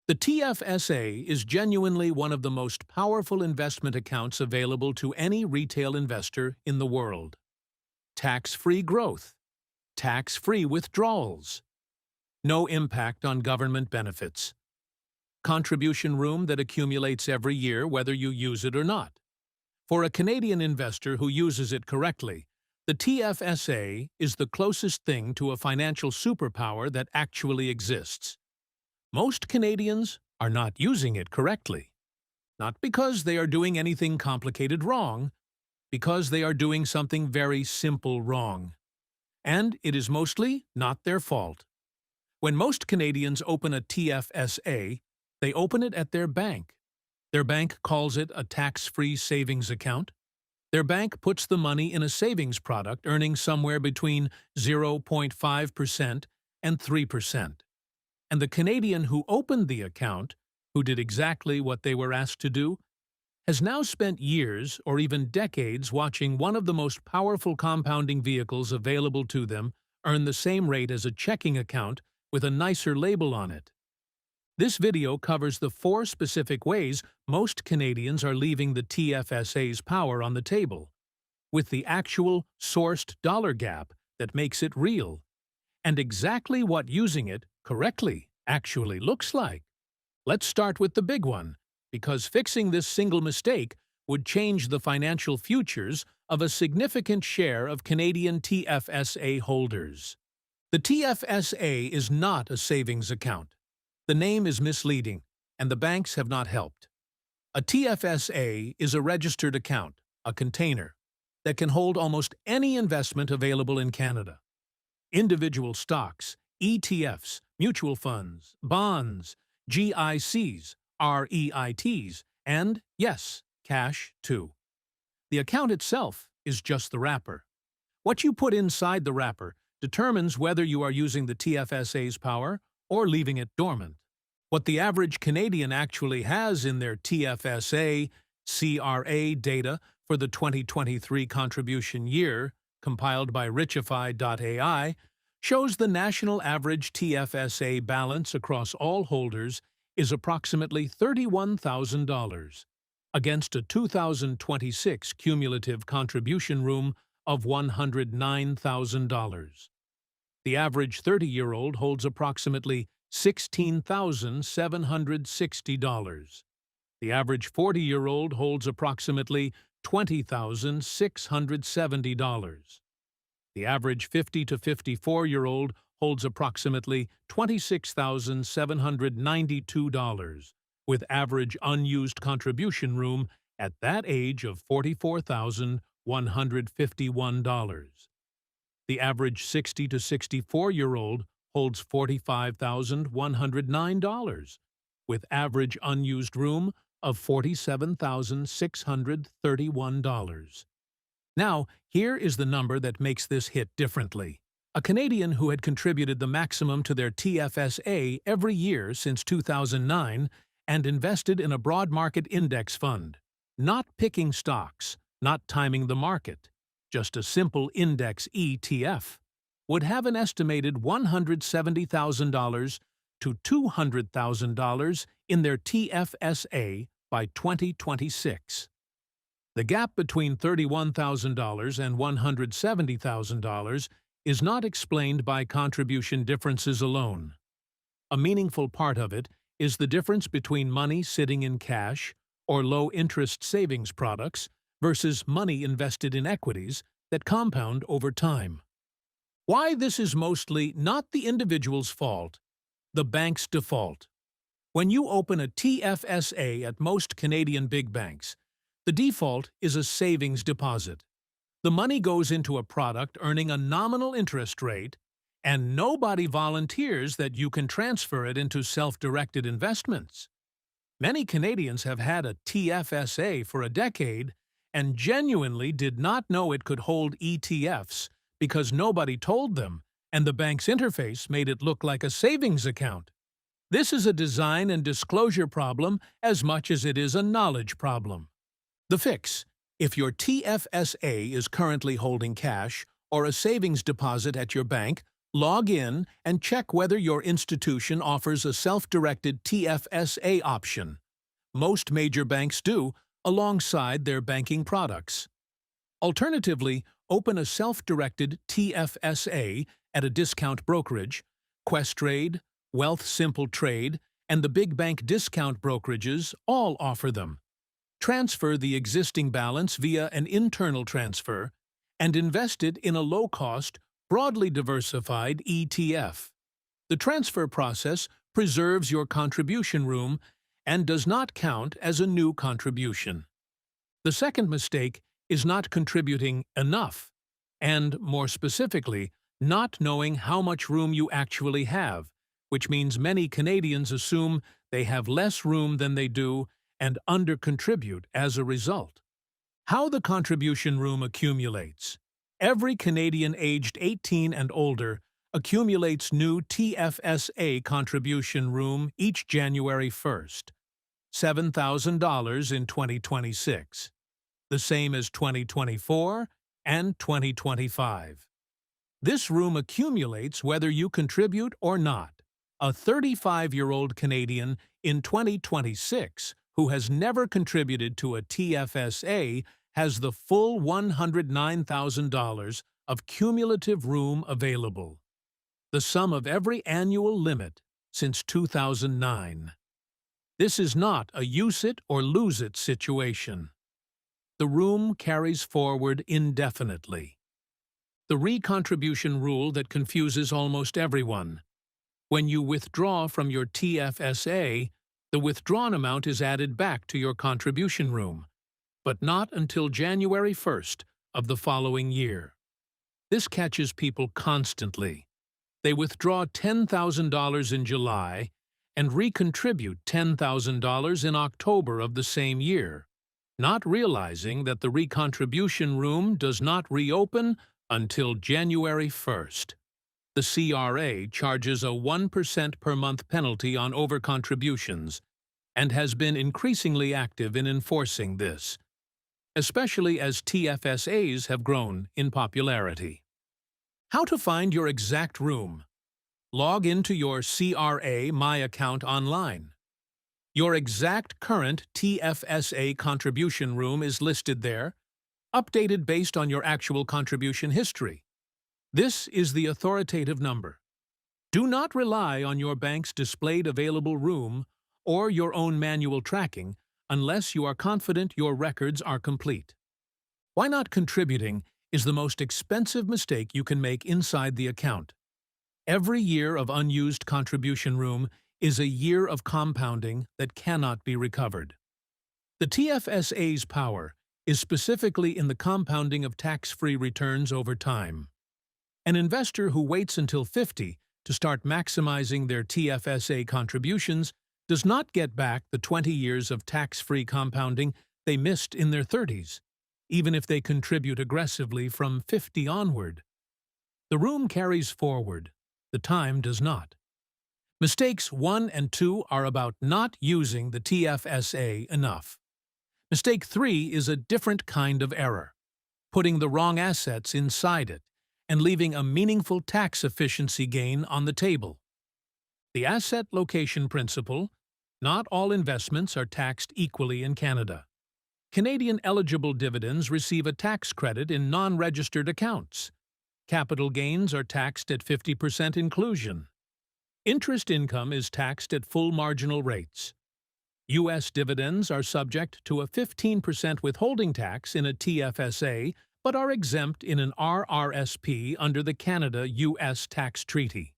The TFSA is genuinely one of the most powerful investment accounts available to any retail investor in the world. Tax-free growth, tax-free withdrawals, no impact on government benefits, contribution room that accumulates every year whether you use it or not. For a Canadian investor who uses it correctly, the TFSA is the closest thing to a financial superpower that actually exists. Most Canadians are not using it correctly. Not because they are doing anything complicated wrong, because they are doing something very simple wrong. And it is mostly not their fault. When most Canadians open a TFSA, they open it at their bank. Their bank calls it a tax-free savings account. Their bank puts the money in a savings product earning somewhere between 0.5% and 3%. And the Canadian who opened the account, who did exactly what they were asked to do, has now spent years or even decades watching one of the most powerful compounding vehicles available to them earn the same rate as a checking account with a nicer label on it. This video covers the 4 specific ways most Canadians are leaving the TFSA's power on the table, with the actual sourced dollar gap that makes it real, and exactly what using it correctly actually looks like. Let's start with the big one, because fixing this single mistake would change the financial futures of a significant share of Canadian TFSA holders. The TFSA is not a savings account. The name is misleading, and the banks have not helped. A TFSA is a registered account, a container, that can hold almost any investment available in Canada. Individual stocks, ETFs, mutual funds, bonds, GICs, REITs, and, yes, cash too. The account itself is just the wrapper. What you put inside the wrapper determines whether you are using the TFSA's power or leaving it dormant. What the average Canadian actually has in their TFSA CRA data for the 2023 contribution year, compiled by Richify.ai, shows the national average TFSA balance across all holders is approximately $31,000, against a 2026 cumulative contribution room of $109,000. The average 30-year-old holds approximately $16,760. The average 40-year-old holds approximately $20,670. The average 50 to 54-year-old holds approximately $26,792, with average unused contribution room at that age of $44,151. The average 60 to 64-year-old holds $45,109, with average unused room of $47,631. Now, here is the number that makes this hit differently. A Canadian who had contributed the maximum to their TFSA every year since 2009 and invested in a broad market index fund, not picking stocks, not timing the market, just a simple index ETF, would have an estimated $170,000 to $200,000 in their TFSA by 2026. The gap between $31,000 and $170,000 is not explained by contribution differences alone. A meaningful part of it is the difference between money sitting in cash or low-interest savings products versus money invested in equities that compound over time. Why this is mostly not the individual's fault, the bank's default. When you open a TFSA at most Canadian big banks, the default is a savings deposit. The money goes into a product earning a nominal interest rate, and nobody volunteers that you can transfer it into self-directed investments. Many Canadians have had a TFSA for a decade and genuinely did not know it could hold ETFs because nobody told them, and the bank's interface made it look like a savings account. This is a design and disclosure problem as much as it is a knowledge problem. The fix: if your TFSA is currently holding cash or a savings deposit at your bank, Log in and check whether your institution offers a self-directed TFSA option. Most major banks do, alongside their banking products. Alternatively, open a self-directed TFSA at a discount brokerage. Questrade, Wealth Simple Trade, and the big bank discount brokerages all offer them. Transfer the existing balance via an internal transfer and invest it in a low-cost, broadly diversified ETF. The transfer process preserves your contribution room and does not count as a new contribution. The second mistake is not contributing enough, and, more specifically, not knowing how much room you actually have, which means many Canadians assume they have less room than they do and undercontribute as a result. How the contribution room accumulates. Every Canadian aged 18 and older accumulates new TFSA contribution room each January 1st, $7,000 in 2026, the same as 2024 and 2025. This room accumulates whether you contribute or not. A 35-year-old Canadian in 2026 who has never contributed to a TFSA has the full $109,000 of cumulative room available, the sum of every annual limit since 2009. This is not a use it or lose it situation. The room carries forward indefinitely. The recontribution rule that confuses almost everyone. When you withdraw from your TFSA, the withdrawn amount is added back to your contribution room, but not until January 1st of the following year. This catches people constantly. They withdraw $10,000 in July and recontribute $10,000 in October of the same year, not realizing that the recontribution room does not reopen until January 1st. The CRA charges a 1% per month penalty on overcontributions and has been increasingly active in enforcing this, especially as TFSAs have grown in popularity. How to find your exact room. Log into your CRA My Account online. Your exact current TFSA contribution room is listed there, updated based on your actual contribution history. This is the authoritative number. Do not rely on your bank's displayed available room or your own manual tracking unless you are confident your records are complete. Why not contributing is the most expensive mistake you can make inside the account. Every year of unused contribution room is a year of compounding that cannot be recovered. The TFSA's power is specifically in the compounding of tax-free returns over time. An investor who waits until 50 to start maximizing their TFSA contributions does not get back the 20 years of tax-free compounding they missed in their 30s, even if they contribute aggressively from 50 onward. The room carries forward, the time does not. Mistakes 1 and 2 are about not using the TFSA enough. Mistake 3 is a different kind of error, putting the wrong assets inside it and leaving a meaningful tax efficiency gain on the table. The asset location principle: not all investments are taxed equally in Canada. Canadian eligible dividends receive a tax credit in non-registered accounts. Capital gains are taxed at 50% inclusion. Interest income is taxed at full marginal rates. U.S. dividends are subject to a 15% withholding tax in a TFSA but are exempt in an RRSP under the Canada-U.S. tax treaty.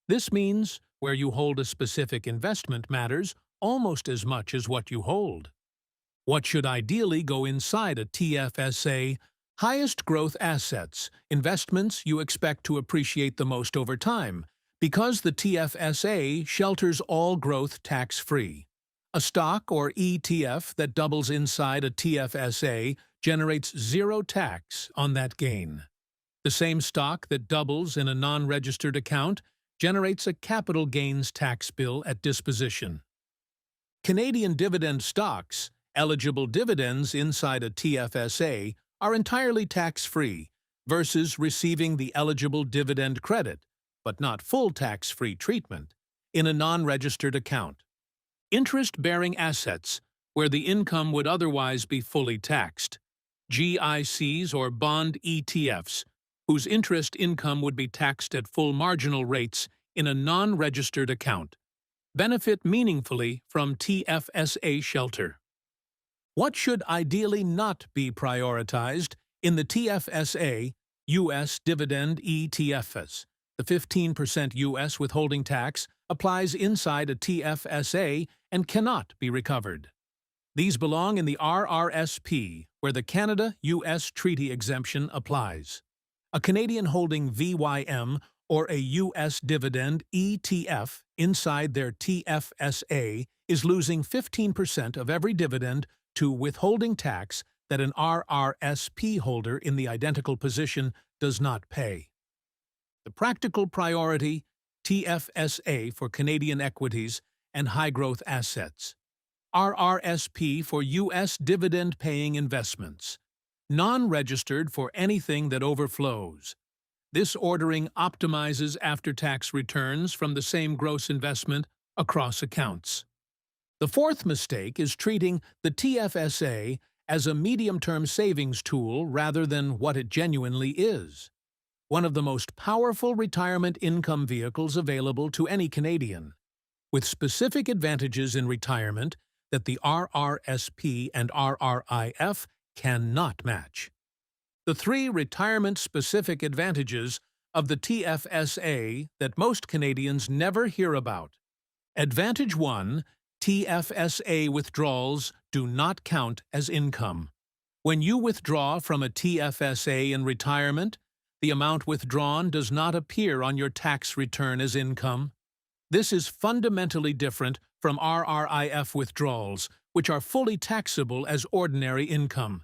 This means where you hold a specific investment matters almost as much as what you hold. What should ideally go inside a TFSA? Highest growth assets, investments you expect to appreciate the most over time, because the TFSA shelters all growth tax-free. A stock or ETF that doubles inside a TFSA generates zero tax on that gain. The same stock that doubles in a non-registered account generates a capital gains tax bill at disposition. Canadian dividend stocks, eligible dividends inside a TFSA, are entirely tax-free versus receiving the eligible dividend credit, but not full tax-free treatment, in a non-registered account. Interest-bearing assets, where the income would otherwise be fully taxed. GICs or bond ETFs, whose interest income would be taxed at full marginal rates in a non-registered account, benefit meaningfully from TFSA shelter. What should ideally not be prioritized in the TFSA U.S. dividend ETFs? The 15% U.S. withholding tax applies inside a TFSA and cannot be recovered. These belong in the RRSP, where the Canada-U.S. treaty exemption applies. A Canadian holding VYM or a U.S. dividend ETF inside their TFSA is losing 15% of every dividend to withholding tax that an RRSP holder in the identical position does not pay. The practical priority, TFSA for Canadian equities and high-growth assets. RRSP for U.S. dividend-paying investments. Non-registered for anything that overflows. This ordering optimizes after-tax returns from the same gross investment across accounts. The fourth mistake is treating the TFSA as a medium-term savings tool rather than what it genuinely is. One of the most powerful retirement income vehicles available to any Canadian, with specific advantages in retirement that the RRSP and RRIF cannot match. The three retirement-specific advantages of the TFSA that most Canadians never hear about. Advantage 1. TFSA withdrawals do not count as income. When you withdraw from a TFSA in retirement, the amount withdrawn does not appear on your tax return as income. This is fundamentally different from RRIF withdrawals, which are fully taxable as ordinary income.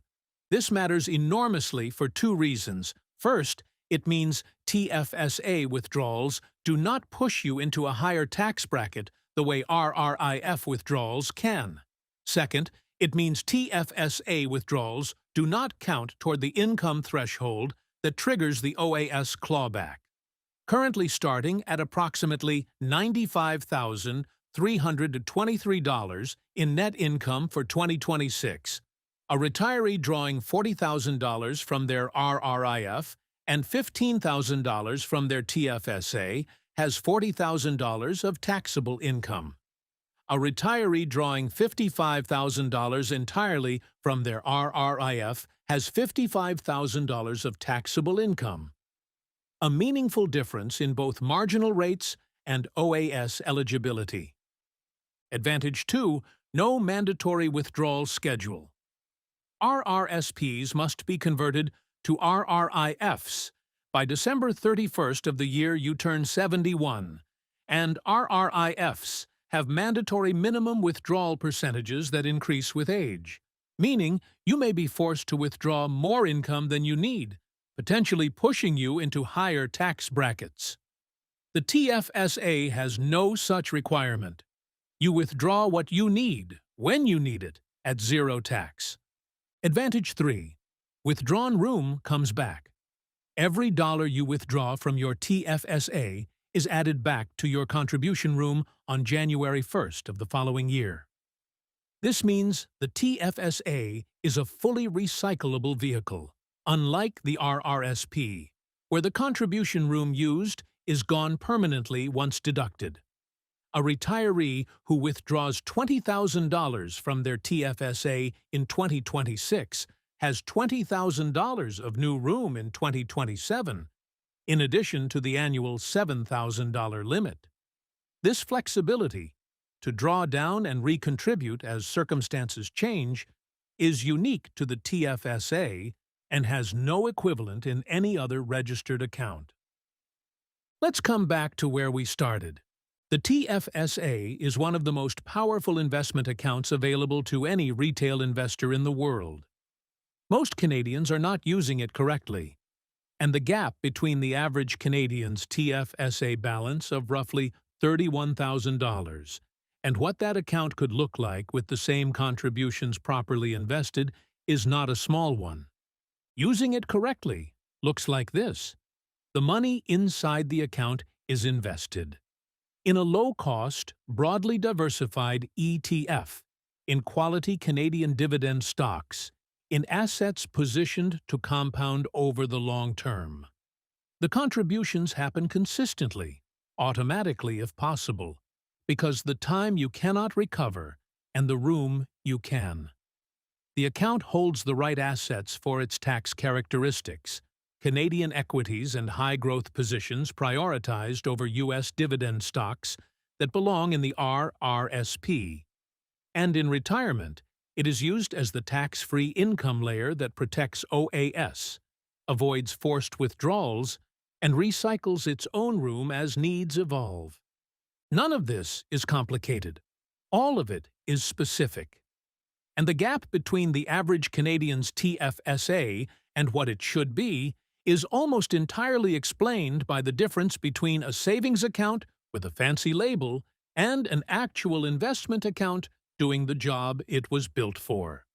This matters enormously for two reasons. First, it means TFSA withdrawals do not push you into a higher tax bracket the way RRIF withdrawals can. Second, it means TFSA withdrawals do not count toward the income threshold that triggers the OAS clawback. Currently starting at approximately $95,323 in net income for 2026, a retiree drawing $40,000 from their RRIF and $15,000 from their TFSA has $40,000 of taxable income. A retiree drawing $55,000 entirely from their RRIF has $55,000 of taxable income. A meaningful difference in both marginal rates and OAS eligibility. Advantage 2. No mandatory withdrawal schedule. RRSPs must be converted to RRIFs by December 31st of the year you turn 71, and RRIFs have mandatory minimum withdrawal percentages that increase with age, meaning you may be forced to withdraw more income than you need, potentially pushing you into higher tax brackets. The TFSA has no such requirement. You withdraw what you need, when you need it, at zero tax. Advantage 3. Withdrawn room comes back. Every dollar you withdraw from your TFSA is added back to your contribution room on January 1st of the following year. This means the TFSA is a fully recyclable vehicle, unlike the RRSP, where the contribution room used is gone permanently once deducted. A retiree who withdraws $20,000 from their TFSA in 2026 has $20,000 of new room in 2027, in addition to the annual $7,000 limit. This flexibility, to draw down and recontribute as circumstances change, is unique to the TFSA and has no equivalent in any other registered account. Let's come back to where we started. The TFSA is one of the most powerful investment accounts available to any retail investor in the world. Most Canadians are not using it correctly, and the gap between the average Canadian's TFSA balance of roughly $31,000 and what that account could look like with the same contributions properly invested is not a small one. Using it correctly looks like this. The money inside the account is invested in a low-cost, broadly diversified ETF, in quality Canadian dividend stocks, in assets positioned to compound over the long term. The contributions happen consistently, automatically if possible, because the time you cannot recover and the room you can. The account holds the right assets for its tax characteristics, Canadian equities and high-growth positions prioritized over U.S. dividend stocks that belong in the RRSP. And in retirement, it is used as the tax-free income layer that protects OAS, avoids forced withdrawals, and recycles its own room as needs evolve. None of this is complicated. All of it is specific. And the gap between the average Canadian's TFSA and what it should be is almost entirely explained by the difference between a savings account with a fancy label and an actual investment account doing the job it was built for.